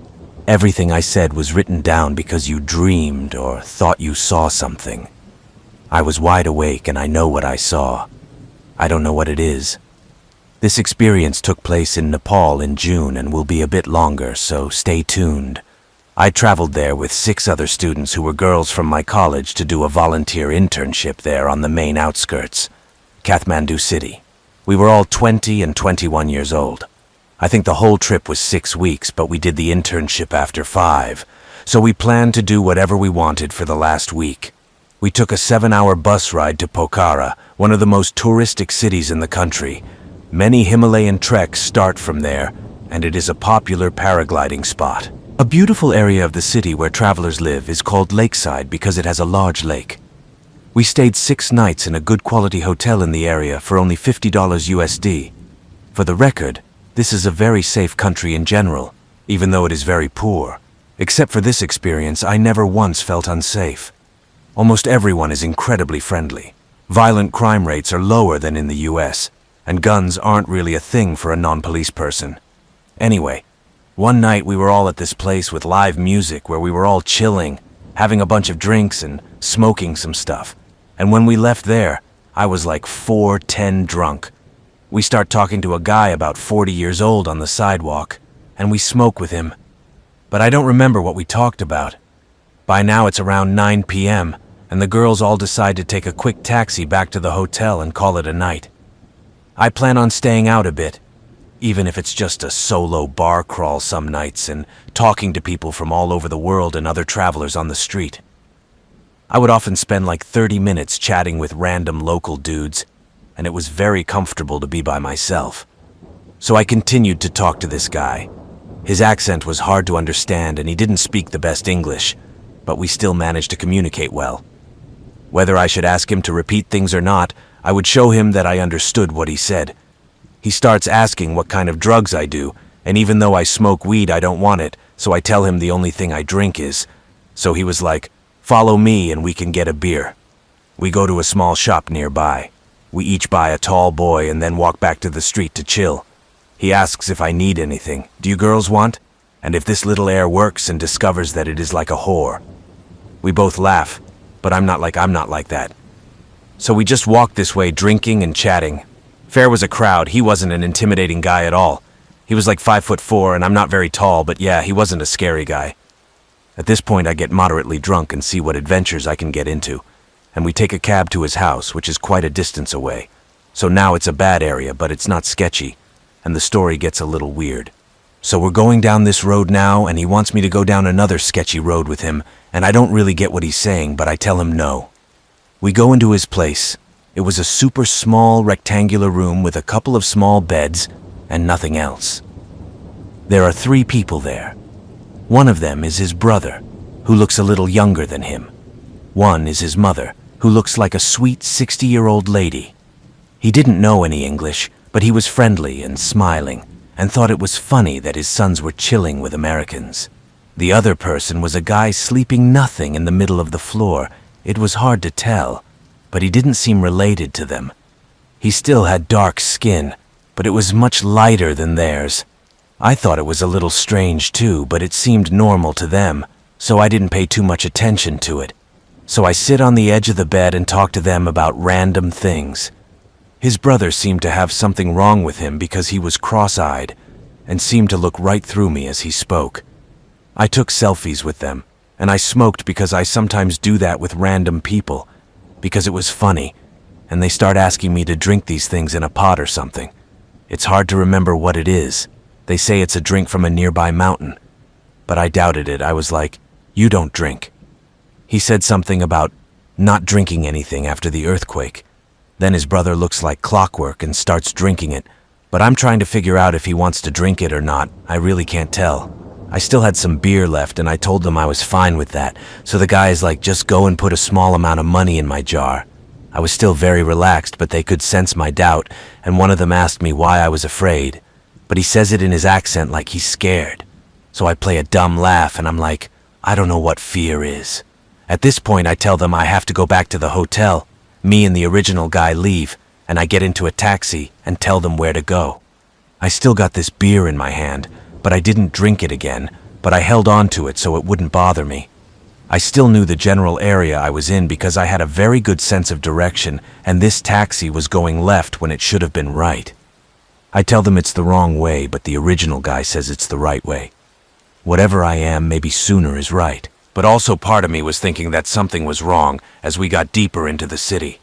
Everything I said was written down because you dreamed or thought you saw something. I was wide awake and I know what I saw. I don't know what it is. This experience took place in Nepal in June and will be a bit longer, so stay tuned. I traveled there with 6 other students who were girls from my college to do a volunteer internship there on the main outskirts, Kathmandu City. We were all 20 and 21 years old. I think the whole trip was 6 weeks, but we did the internship after 5, so we planned to do whatever we wanted for the last week. We took a 7-hour bus ride to Pokhara, one of the most touristic cities in the country. Many Himalayan treks start from there, and it is a popular paragliding spot. A beautiful area of the city where travelers live is called Lakeside because it has a large lake. We stayed 6 nights in a good quality hotel in the area for only $50 USD. For the record, this is a very safe country in general, even though it is very poor. Except for this experience, I never once felt unsafe. Almost everyone is incredibly friendly. Violent crime rates are lower than in the US, and guns aren't really a thing for a non-police person. Anyway, one night we were all at this place with live music where we were all chilling, having a bunch of drinks and smoking some stuff. And when we left there, I was like 410 drunk. We start talking to a guy about 40 years old on the sidewalk, and we smoke with him. But I don't remember what we talked about. By now it's around 9 p.m., and the girls all decide to take a quick taxi back to the hotel and call it a night. I plan on staying out a bit, even if it's just a solo bar crawl some nights and talking to people from all over the world and other travelers on the street. I would often spend like 30 minutes chatting with random local dudes, and it was very comfortable to be by myself. So I continued to talk to this guy. His accent was hard to understand and he didn't speak the best English, but we still managed to communicate well. Whether I should ask him to repeat things or not, I would show him that I understood what he said. He starts asking what kind of drugs I do, and even though I smoke weed, I don't want it, so I tell him the only thing I drink is. So he was like, "Follow me and we can get a beer." We go to a small shop nearby. We each buy a tall boy and then walk back to the street to chill. He asks if I need anything. "Do you girls want?" And if this little air works and discovers that it is like a whore. We both laugh, but I'm not like that. So we just walked this way drinking and chatting. Fair was a crowd. He wasn't an intimidating guy at all. He was like 5'4", and I'm not very tall, but yeah, he wasn't a scary guy. At this point, I get moderately drunk and see what adventures I can get into, and we take a cab to his house, which is quite a distance away. So now it's a bad area, but it's not sketchy, and the story gets a little weird. So we're going down this road now, and he wants me to go down another sketchy road with him, and I don't really get what he's saying, but I tell him no. We go into his place. It was a super small rectangular room with a couple of small beds and nothing else. There are 3 people there. One of them is his brother, who looks a little younger than him. One is his mother, who looks like a sweet 60-year-old lady. He didn't know any English, but he was friendly and smiling, and thought it was funny that his sons were chilling with Americans. The other person was a guy sleeping nothing in the middle of the floor. It was hard to tell, but he didn't seem related to them. He still had dark skin, but it was much lighter than theirs. I thought it was a little strange too, but it seemed normal to them, so I didn't pay too much attention to it. So I sit on the edge of the bed and talk to them about random things. His brother seemed to have something wrong with him because he was cross-eyed and seemed to look right through me as he spoke. I took selfies with them, and I smoked because I sometimes do that with random people, because it was funny, and they start asking me to drink these things in a pot or something. It's hard to remember what it is. They say it's a drink from a nearby mountain, but I doubted it. I was like, "You don't drink." He said something about not drinking anything after the earthquake. Then his brother looks like clockwork and starts drinking it, but I'm trying to figure out if he wants to drink it or not. I really can't tell. I still had some beer left and I told them I was fine with that, so the guy is like, "Just go and put a small amount of money in my jar." I was still very relaxed, but they could sense my doubt, and one of them asked me why I was afraid, but he says it in his accent like he's scared. So I play a dumb laugh and I'm like, I don't know what fear is. At this point, I tell them I have to go back to the hotel. Me and the original guy leave, and I get into a taxi and tell them where to go. I still got this beer in my hand, but I didn't drink it again, but I held on to it so it wouldn't bother me. I still knew the general area I was in because I had a very good sense of direction, and this taxi was going left when it should have been right. I tell them it's the wrong way, but the original guy says it's the right way. Whatever I am, maybe sooner is right. But also part of me was thinking that something was wrong as we got deeper into the city.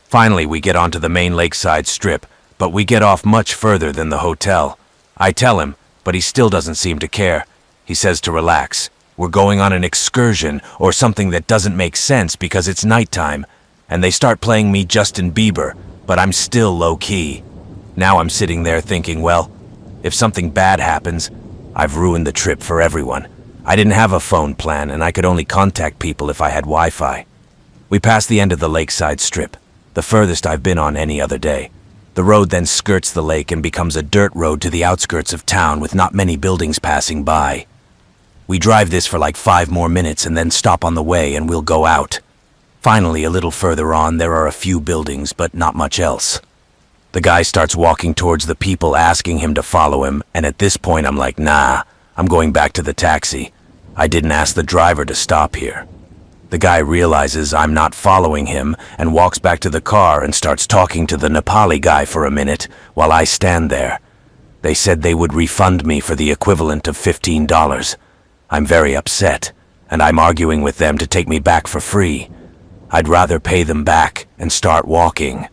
Finally, we get onto the main lakeside strip, but we get off much further than the hotel. I tell him, but he still doesn't seem to care. He says to relax. We're going on an excursion or something that doesn't make sense because it's nighttime, and they start playing me Justin Bieber, but I'm still low-key. Now I'm sitting there thinking, well, if something bad happens, I've ruined the trip for everyone. I didn't have a phone plan, and I could only contact people if I had Wi-Fi. We pass the end of the lakeside strip, the furthest I've been on any other day. The road then skirts the lake and becomes a dirt road to the outskirts of town with not many buildings passing by. We drive this for like 5 more minutes and then stop on the way and we'll go out. Finally, a little further on, there are a few buildings, but not much else. The guy starts walking towards the people asking him to follow him, and at this point I'm like, nah, I'm going back to the taxi. I didn't ask the driver to stop here. The guy realizes I'm not following him and walks back to the car and starts talking to the Nepali guy for a minute while I stand there. They said they would refund me for the equivalent of $15. I'm very upset, and I'm arguing with them to take me back for free. I'd rather pay them back and start walking.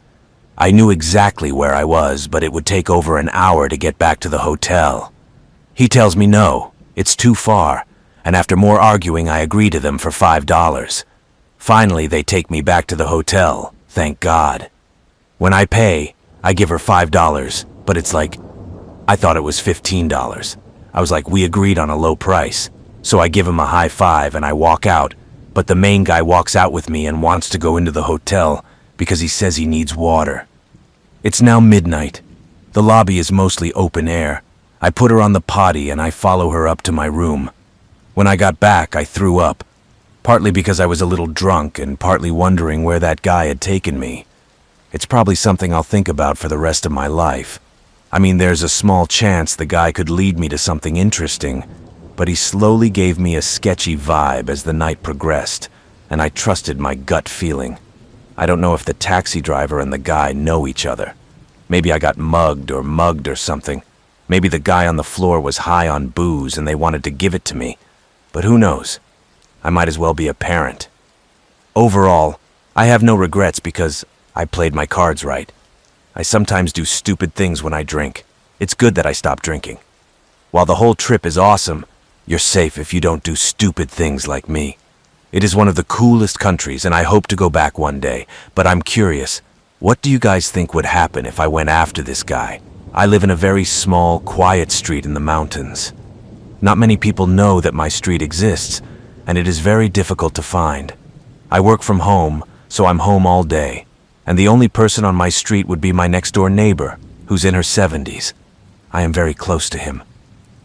I knew exactly where I was, but it would take over an hour to get back to the hotel. He tells me no, it's too far, and after more arguing I agree to them for $5. Finally, they take me back to the hotel, thank God. When I pay, I give her $5, but it's like, I thought it was $15. I was like, we agreed on a low price. So I give him a high five and I walk out, but the main guy walks out with me and wants to go into the hotel because he says he needs water. It's now midnight. The lobby is mostly open air. I put her on the potty and I follow her up to my room. When I got back, I threw up, partly because I was a little drunk and partly wondering where that guy had taken me. It's probably something I'll think about for the rest of my life. I mean, there's a small chance the guy could lead me to something interesting, but he slowly gave me a sketchy vibe as the night progressed, and I trusted my gut feeling. I don't know if the taxi driver and the guy know each other. Maybe I got mugged or something. Maybe the guy on the floor was high on booze and they wanted to give it to me. But who knows? I might as well be a parent. Overall, I have no regrets because I played my cards right. I sometimes do stupid things when I drink. It's good that I stopped drinking. While the whole trip is awesome, you're safe if you don't do stupid things like me. It is one of the coolest countries and I hope to go back one day, but I'm curious, what do you guys think would happen if I went after this guy? I live in a very small, quiet street in the mountains. Not many people know that my street exists, and it is very difficult to find. I work from home, so I'm home all day, and the only person on my street would be my next-door neighbor, who's in her 70s. I am very close to him.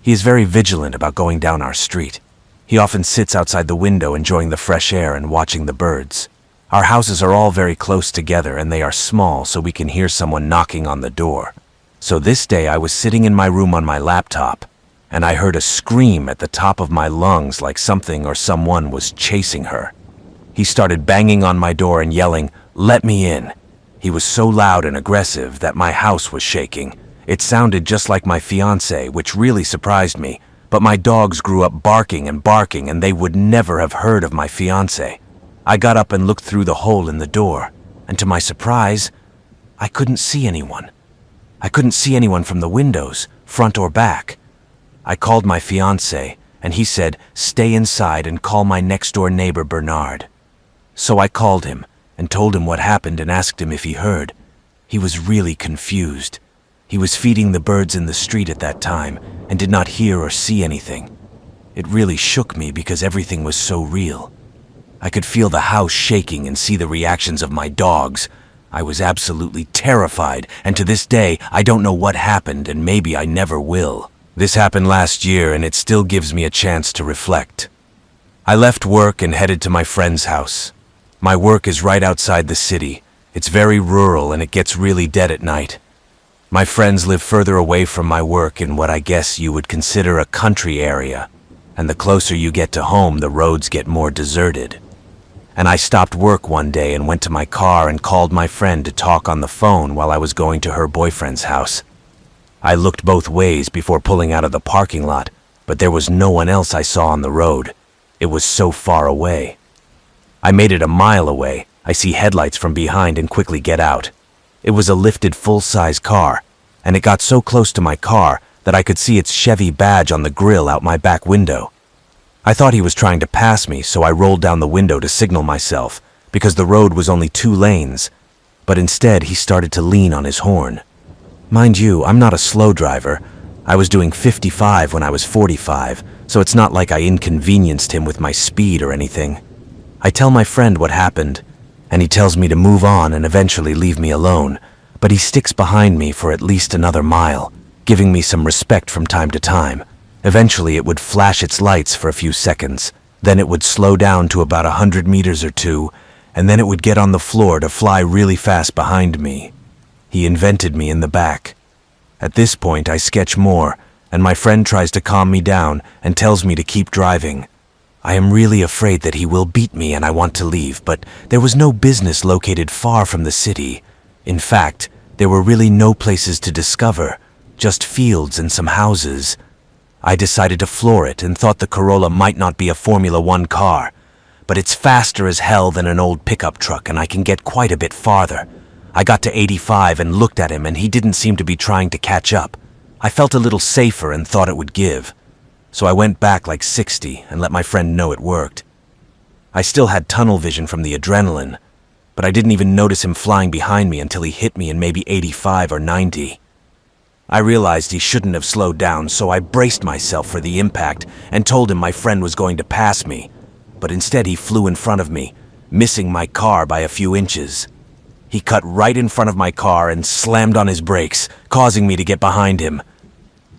He is very vigilant about going down our street. He often sits outside the window enjoying the fresh air and watching the birds. Our houses are all very close together and they are small so we can hear someone knocking on the door. So this day I was sitting in my room on my laptop and I heard a scream at the top of my lungs like something or someone was chasing her. He started banging on my door and yelling, "Let me in." He was so loud and aggressive that my house was shaking. It sounded just like my fiancé, which really surprised me, but my dogs grew up barking and they would never have heard of my fiancé. I got up and looked through the hole in the door, and to my surprise, I couldn't see anyone. I couldn't see anyone from the windows, front or back. I called my fiancé, and he said, "Stay inside and call my next-door neighbor Bernard." So I called him and told him what happened and asked him if he heard. He was really confused. He was feeding the birds in the street at that time and did not hear or see anything. It really shook me because everything was so real. I could feel the house shaking and see the reactions of my dogs. I was absolutely terrified, and to this day, I don't know what happened and maybe I never will. This happened last year and it still gives me a chance to reflect. I left work and headed to my friend's house. My work is right outside the city. It's very rural and it gets really dead at night. My friends live further away from my work in what I guess you would consider a country area, and the closer you get to home, the roads get more deserted. And I stopped work one day and went to my car and called my friend to talk on the phone while I was going to her boyfriend's house. I looked both ways before pulling out of the parking lot, but there was no one else I saw on the road. It was so far away. I made it a mile away. I see headlights from behind and quickly get out. It was a lifted full-size car, and it got so close to my car that I could see its Chevy badge on the grill out my back window. I thought he was trying to pass me, so I rolled down the window to signal myself, because the road was only 2 lanes, but instead he started to lean on his horn. Mind you, I'm not a slow driver. I was doing 55 when I was 45, so it's not like I inconvenienced him with my speed or anything. I tell my friend what happened, and he tells me to move on and eventually leave me alone, but he sticks behind me for at least another mile, giving me some respect from time to time. Eventually it would flash its lights for a few seconds, then it would slow down to about 100 meters or two, and then it would get on the floor to fly really fast behind me. He invented me in the back. At this point I sketch more, and my friend tries to calm me down and tells me to keep driving. I am really afraid that he will beat me and I want to leave, but there was no business located far from the city. In fact, there were really no places to discover, just fields and some houses. I decided to floor it and thought the Corolla might not be a Formula One car, but it's faster as hell than an old pickup truck and I can get quite a bit farther. I got to 85 and looked at him and he didn't seem to be trying to catch up. I felt a little safer and thought it would give. So I went back like 60 and let my friend know it worked. I still had tunnel vision from the adrenaline, but I didn't even notice him flying behind me until he hit me in maybe 85 or 90. I realized he shouldn't have slowed down, so I braced myself for the impact and told him my friend was going to pass me, but instead he flew in front of me, missing my car by a few inches. He cut right in front of my car and slammed on his brakes, causing me to get behind him.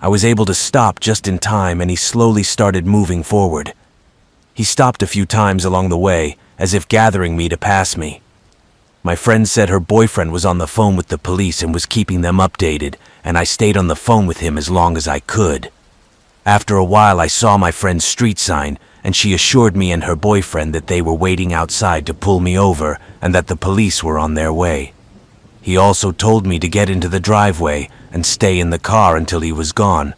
I was able to stop just in time and he slowly started moving forward. He stopped a few times along the way, as if gathering me to pass me. My friend said her boyfriend was on the phone with the police and was keeping them updated, and I stayed on the phone with him as long as I could. After a while I saw my friend's street sign, and she assured me and her boyfriend that they were waiting outside to pull me over and that the police were on their way. He also told me to get into the driveway and stay in the car until he was gone.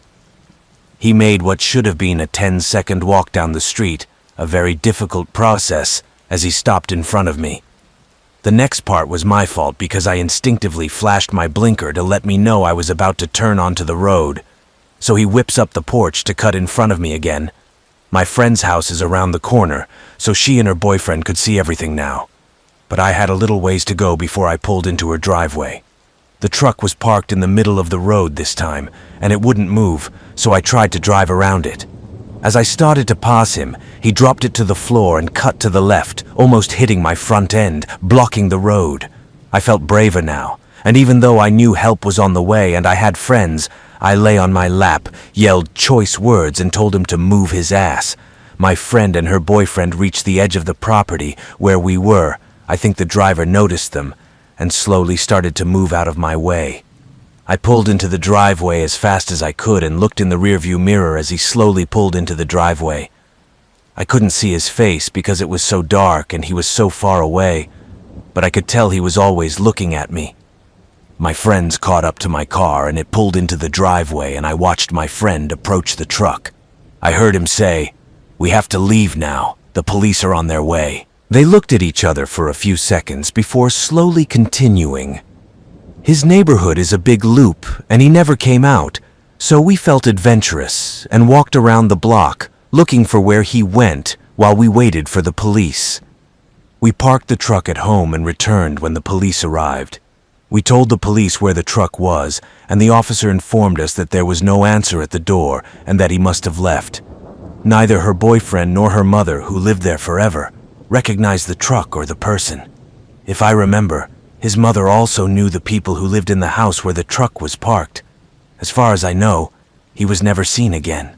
He made what should have been a 10-second walk down the street, a very difficult process, as he stopped in front of me. The next part was my fault because I instinctively flashed my blinker to let me know I was about to turn onto the road. So he whips up the porch to cut in front of me again. My friend's house is around the corner, so she and her boyfriend could see everything now. But I had a little ways to go before I pulled into her driveway. The truck was parked in the middle of the road this time, and it wouldn't move, so I tried to drive around it. As I started to pass him, he dropped it to the floor and cut to the left, almost hitting my front end, blocking the road. I felt braver now, and even though I knew help was on the way and I had friends, I lay on my lap, yelled choice words and told him to move his ass. My friend and her boyfriend reached the edge of the property where we were. I think the driver noticed them and slowly started to move out of my way. I pulled into the driveway as fast as I could and looked in the rearview mirror as he slowly pulled into the driveway. I couldn't see his face because it was so dark and he was so far away, but I could tell he was always looking at me. My friends caught up to my car and it pulled into the driveway and I watched my friend approach the truck. I heard him say, "We have to leave now. The police are on their way." They looked at each other for a few seconds before slowly continuing. His neighborhood is a big loop, and he never came out, so we felt adventurous and walked around the block, looking for where he went while we waited for the police. We parked the truck at home and returned when the police arrived. We told the police where the truck was, and the officer informed us that there was no answer at the door and that he must have left. Neither her boyfriend nor her mother, who lived there forever, recognized the truck or the person. If I remember, his mother also knew the people who lived in the house where the truck was parked. As far as I know, he was never seen again.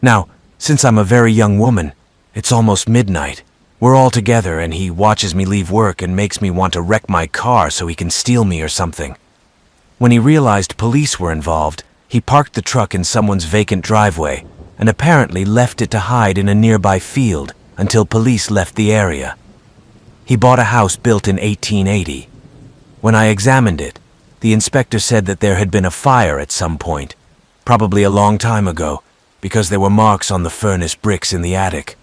Now, since I'm a very young woman, It's almost midnight. We're all together and he watches me leave work and makes me want to wreck my car so he can steal me or something. When he realized police were involved, he parked the truck in someone's vacant driveway and apparently left it to hide in a nearby field until police left the area. He bought a house built in 1880. When I examined it, the inspector said that there had been a fire at some point, probably a long time ago, because there were marks on the furnace bricks in the attic.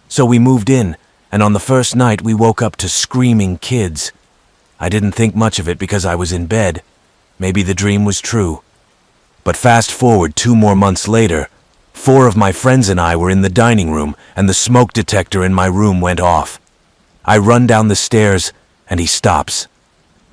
So we moved in, and on the first night we woke up to screaming kids. I didn't think much of it because I was in bed. Maybe the dream was true. But fast forward 2 more months later, 4 of my friends and I were in the dining room, and the smoke detector in my room went off. I run down the stairs, and he stops.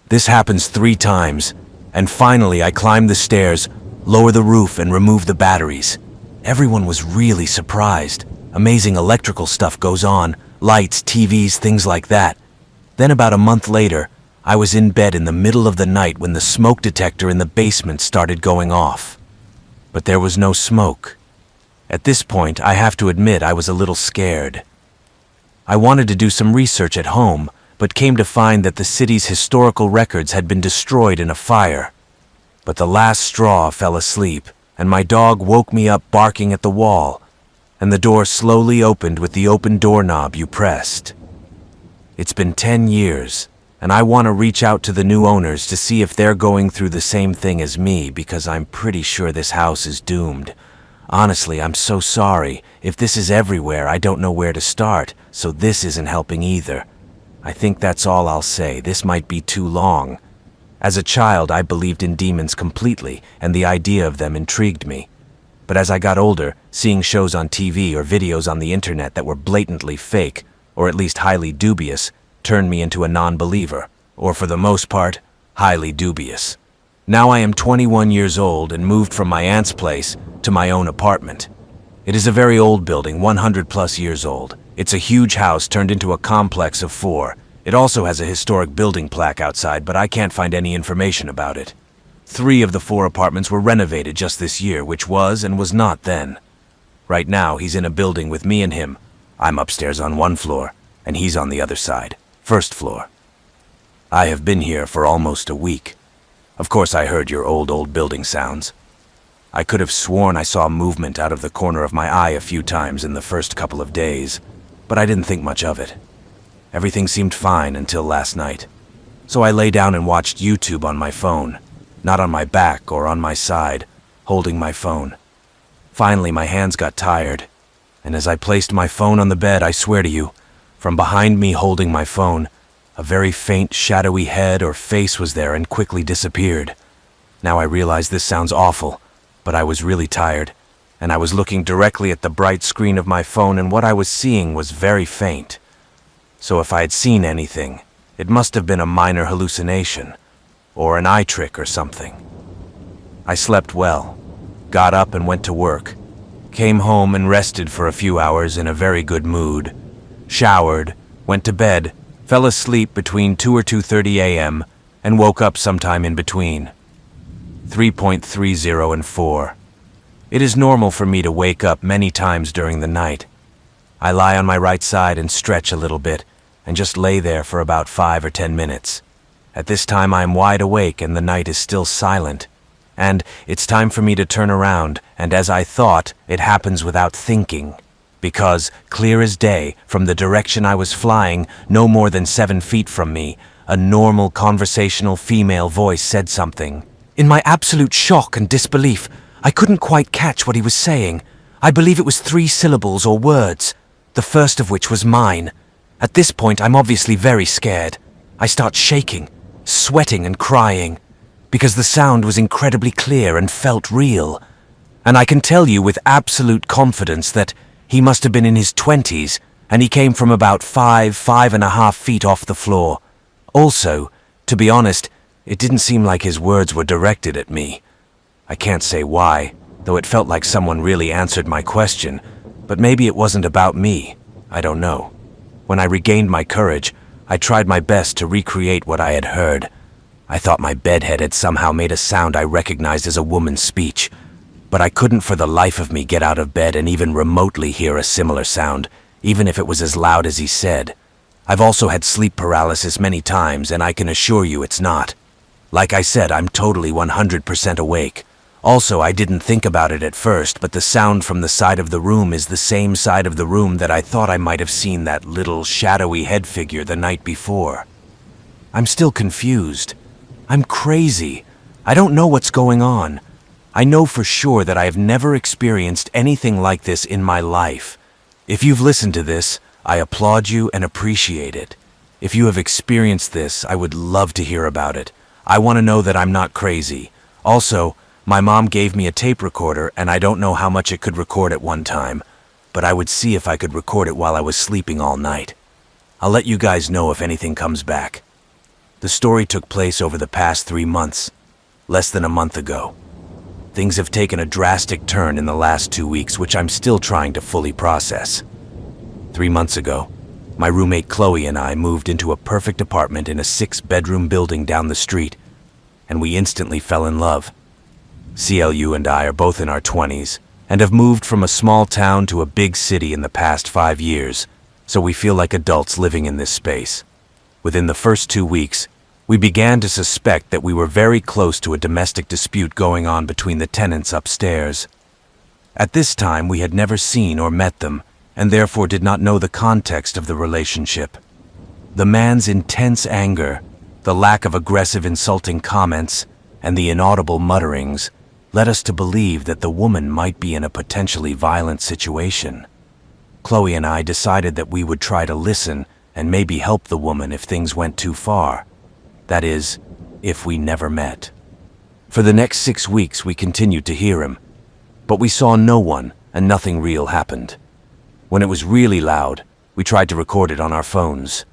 This happens 3 times, and finally I climb the stairs, lower the roof, and remove the batteries. Everyone was really surprised. Amazing electrical stuff goes on, lights, TVs, things like that. Then about a month later, I was in bed in the middle of the night when the smoke detector in the basement started going off. But there was no smoke. At this point, I have to admit I was a little scared. I wanted to do some research at home, but came to find that the city's historical records had been destroyed in a fire. But the last straw fell asleep, and my dog woke me up barking at the wall, and the door slowly opened with the open doorknob you pressed. It's been 10 years, and I want to reach out to the new owners to see if they're going through the same thing as me, because I'm pretty sure this house is doomed. Honestly, I'm so sorry. If this is everywhere, I don't know where to start, so this isn't helping either. I think that's all I'll say. This might be too long. As a child, I believed in demons completely, and the idea of them intrigued me. But as I got older, seeing shows on TV or videos on the internet that were blatantly fake, or at least highly dubious, turned me into a non-believer, or for the most part, highly dubious. Now I am 21 years old and moved from my aunt's place to my own apartment. It is a very old building, 100 plus years old. It's a huge house turned into a complex of 4. It also has a historic building plaque outside, but I can't find any information about it. 3 of the 4 apartments were renovated just this year, which was and was not then. Right now, he's in a building with me and him. I'm upstairs on 1 floor, and he's on the other side, 1st floor. I have been here for almost a week. Of course, I heard your old building sounds. I could have sworn I saw movement out of the corner of my eye a few times in the first couple of days, but I didn't think much of it. Everything seemed fine until last night. So I lay down and watched YouTube on my phone, not on my back or on my side, holding my phone. Finally, my hands got tired, and as I placed my phone on the bed, I swear to you, from behind me holding my phone, a very faint, shadowy head or face was there and quickly disappeared. Now I realize this sounds awful, but I was really tired, and I was looking directly at the bright screen of my phone, and what I was seeing was very faint. So if I had seen anything, it must have been a minor hallucination, or an eye trick or something. I slept well, got up and went to work, came home and rested for a few hours in a very good mood, showered, went to bed, fell asleep between 2 or 2:30 a.m., and woke up sometime in between. 3.30 and 4. It is normal for me to wake up many times during the night. I lie on my right side and stretch a little bit, and just lay there for about 5 or 10 minutes. At this time I am wide awake and the night is still silent. And it's time for me to turn around, and as I thought, it happens without thinking. Because, clear as day, from the direction I was flying, no more than 7 feet from me, a normal conversational female voice said something. In my absolute shock and disbelief, I couldn't quite catch what he was saying. I believe it was 3 syllables or words, the first of which was mine. At this point, I'm obviously very scared. I start shaking, sweating and crying, because the sound was incredibly clear and felt real. And I can tell you with absolute confidence that he must have been in his 20s, and he came from about 5.5 feet off the floor. Also, to be honest, it didn't seem like his words were directed at me. I can't say why, though it felt like someone really answered my question, but maybe it wasn't about me. I don't know. When I regained my courage, I tried my best to recreate what I had heard. I thought my bedhead had somehow made a sound I recognized as a woman's speech, but I couldn't for the life of me get out of bed and even remotely hear a similar sound, even if it was as loud as he said. I've also had sleep paralysis many times, and I can assure you it's not. Like I said, I'm totally 100% awake. Also, I didn't think about it at first, but the sound from the side of the room is the same side of the room that I thought I might have seen that little shadowy head figure the night before. I'm still confused. I'm crazy. I don't know what's going on. I know for sure that I have never experienced anything like this in my life. If you've listened to this, I applaud you and appreciate it. If you have experienced this, I would love to hear about it. I want to know that I'm not crazy. Also, my mom gave me a tape recorder, and I don't know how much it could record at one time, but I would see if I could record it while I was sleeping all night. I'll let you guys know if anything comes back. The story took place over the past 3 months, less than a month ago. Things have taken a drastic turn in the last 2 weeks, which I'm still trying to fully process. 3 months ago, my roommate Chloe and I moved into a perfect apartment in a 6-bedroom building down the street, and we instantly fell in love. CLU and I are both in our 20s and have moved from a small town to a big city in the past 5 years, so we feel like adults living in this space. Within the first 2 weeks, we began to suspect that we were very close to a domestic dispute going on between the tenants upstairs. At this time, we had never seen or met them, and therefore did not know the context of the relationship. The man's intense anger, the lack of aggressive insulting comments, and the inaudible mutterings led us to believe that the woman might be in a potentially violent situation. Chloe and I decided that we would try to listen and maybe help the woman if things went too far. That is, if we never met. For the next 6 weeks, we continued to hear him, but we saw no one and nothing real happened. When it was really loud, we tried to record it on our phones.